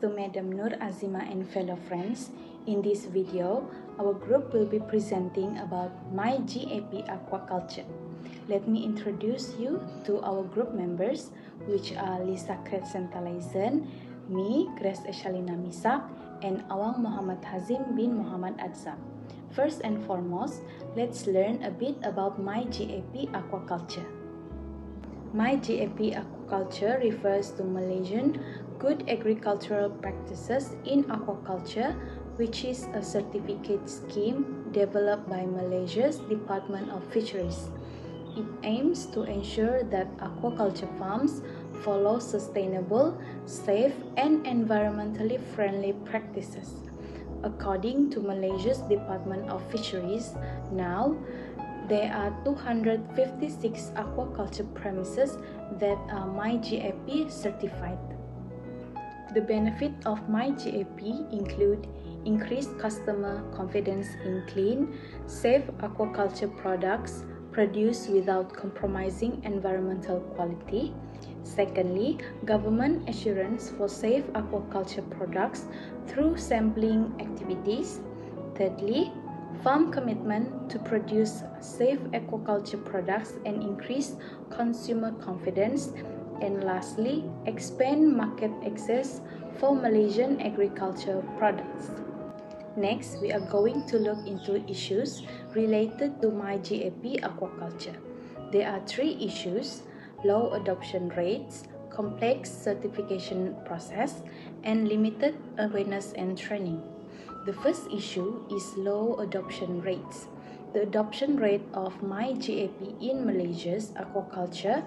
to Madam Nur Azima and fellow friends. In this video, our group will be presenting about Mygap Aquaculture. Let me introduce you to our group members, which are Lisa Kretsentalaizen, me, Grace Eshalina Misak, and Awang Muhammad Hazim bin Muhammad Adzam. First and foremost, let's learn a bit about Mygap Aquaculture. Mygap Aquaculture refers to Malaysian Good Agricultural Practices in Aquaculture, which is a certificate scheme developed by Malaysia's Department of Fisheries. It aims to ensure that aquaculture farms follow sustainable, safe, and environmentally friendly practices. According to Malaysia's Department of Fisheries, now there are 256 aquaculture premises that are Mygap certified. The benefit of Mygap include increased customer confidence in clean, safe aquaculture products produced without compromising environmental quality. Secondly, government assurance for safe aquaculture products through sampling activities. Thirdly, farm commitment to produce safe aquaculture products and increase consumer confidence. And lastly, expand market access for Malaysian agriculture products. Next, we are going to look into issues related to Mygap Aquaculture. There are three issues: low adoption rates, complex certification process, and limited awareness and training. The first issue is low adoption rates. The adoption rate of Mygap in Malaysia's aquaculture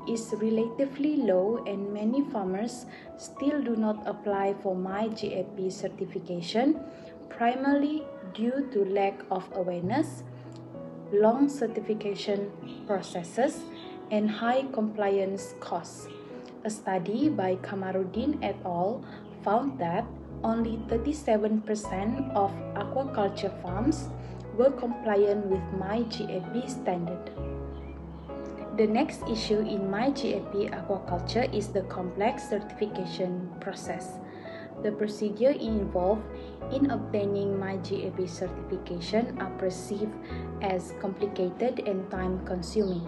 is relatively low, and many farmers still do not apply for Mygap certification, primarily due to lack of awareness, long certification processes, and high compliance costs. A study by Kamarudin et al. Found that only 37% of aquaculture farms were compliant with Mygap standard. The next issue in Mygap Aquaculture is the complex certification process. The procedure involved in obtaining Mygap certification are perceived as complicated and time-consuming.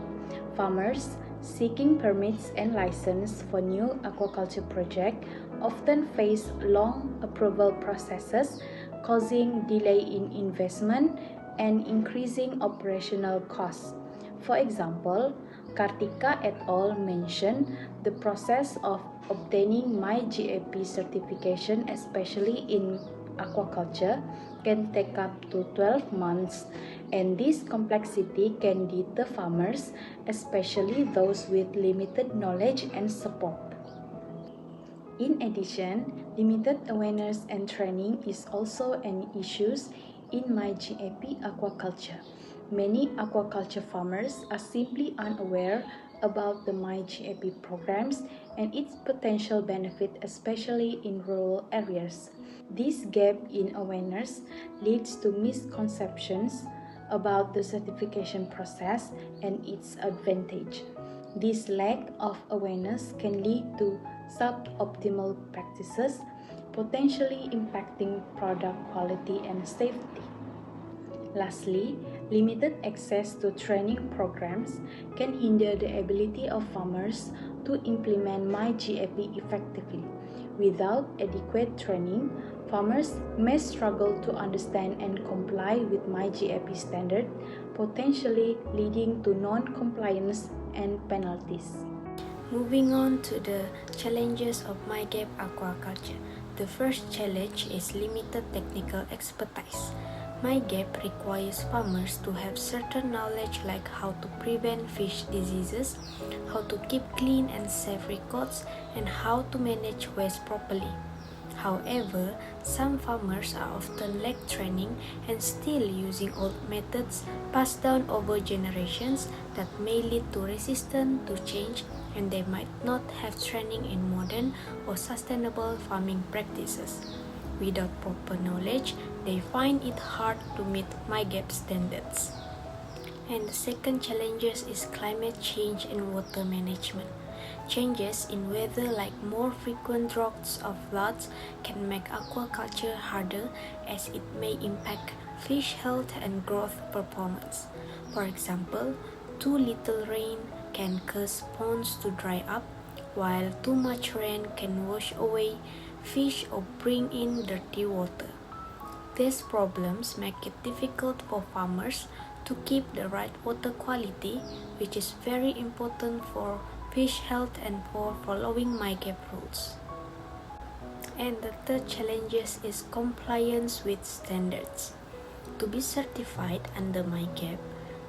Farmers seeking permits and license for new aquaculture projects often face long approval processes, causing delay in investment and increasing operational costs. For example, Kartika et al. Mentioned the process of obtaining Mygap certification, especially in aquaculture, can take up to 12 months, and this complexity can deter farmers, especially those with limited knowledge and support. In addition, limited awareness and training is also an issue in Mygap aquaculture. Many aquaculture farmers are simply unaware about the Mygap programs and its potential benefit, especially in rural areas. This gap in awareness leads to misconceptions about the certification process and its advantage. This lack of awareness can lead to suboptimal practices, potentially impacting product quality and safety. Lastly, limited access to training programs can hinder the ability of farmers to implement Mygap effectively. Without adequate training, farmers may struggle to understand and comply with Mygap standard, potentially leading to non-compliance and penalties. Moving on to the challenges of Mygap aquaculture. The first challenge is limited technical expertise. Mygap requires farmers to have certain knowledge like how to prevent fish diseases, how to keep clean and safe records, and how to manage waste properly. However, some farmers are often lack training and still using old methods passed down over generations that may lead to resistance to change, and they might not have training in modern or sustainable farming practices. Without proper knowledge, they find it hard to meet Mygap standards. And the second challenge is climate change and water management. Changes in weather like more frequent droughts or floods can make aquaculture harder as it may impact fish health and growth performance. For example, too little rain can cause ponds to dry up, while too much rain can wash away fish or bring in dirty water. These problems make it difficult for farmers to keep the right water quality, which is very important for fish health and for following Mygap rules. And the third challenge is compliance with standards. To be certified under Mygap,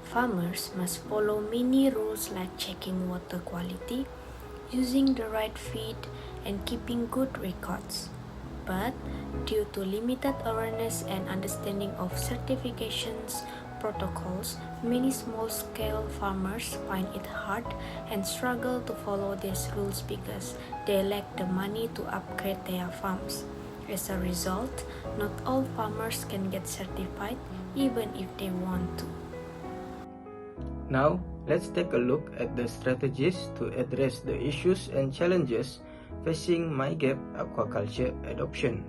farmers must follow many rules like checking water quality, using the right feed, and keeping good records. But due to limited awareness and understanding of certifications protocols, many small-scale farmers find it hard and struggle to follow these rules because they lack the money to upgrade their farms. As a result, not all farmers can get certified even if they want to. Now, let's take a look at the strategies to address the issues and challenges facing Mygap aquaculture adoption.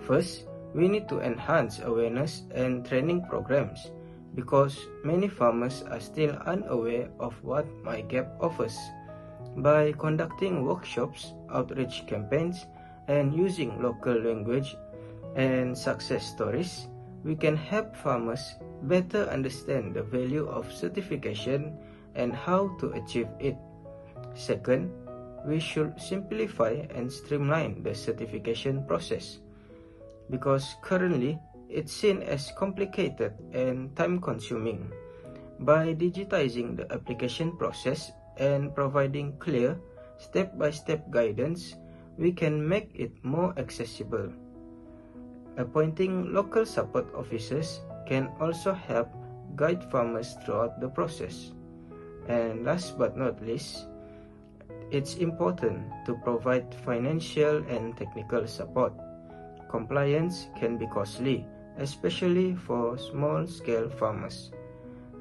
First, we need to enhance awareness and training programs because many farmers are still unaware of what Mygap offers. By conducting workshops, outreach campaigns, and using local language and success stories, we can help farmers better understand the value of certification and how to achieve it. Second, we should simplify and streamline the certification process because currently it's seen as complicated and time-consuming. By digitizing the application process and providing clear, step-by-step guidance, we can make it more accessible. Appointing local support officers can also help guide farmers throughout the process. And last but not least, it's important to provide financial and technical support. Compliance can be costly, especially for small-scale farmers.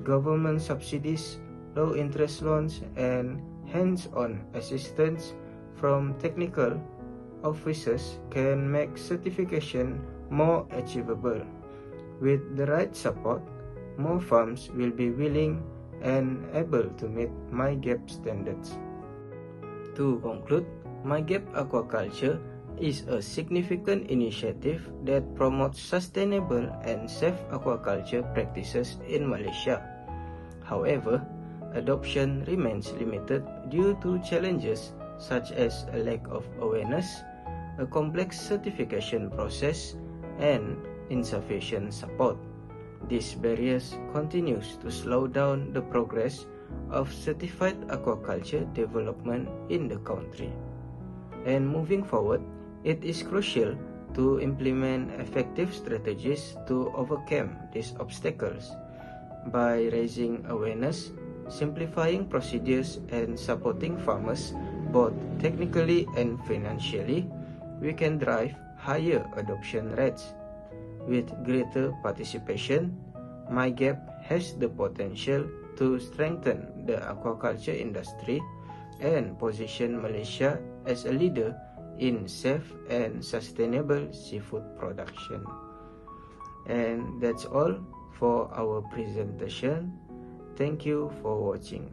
Government subsidies, low-interest loans, and hands-on assistance from technical officers can make certification more achievable. With the right support, more farms will be willing and able to meet Mygap standards. To conclude, Mygap Aquaculture is a significant initiative that promotes sustainable and safe aquaculture practices in Malaysia. However, adoption remains limited due to challenges such as a lack of awareness, a complex certification process, and insufficient support. These barriers continues to slow down the progress of certified aquaculture development in the country. And moving forward, it is crucial to implement effective strategies to overcome these obstacles. By raising awareness, simplifying procedures, and supporting farmers both technically and financially, we can drive higher adoption rates. With greater participation, Mygap has the potential to strengthen the aquaculture industry and position Malaysia as a leader in safe and sustainable seafood production. And that's all for our presentation. Thank you for watching.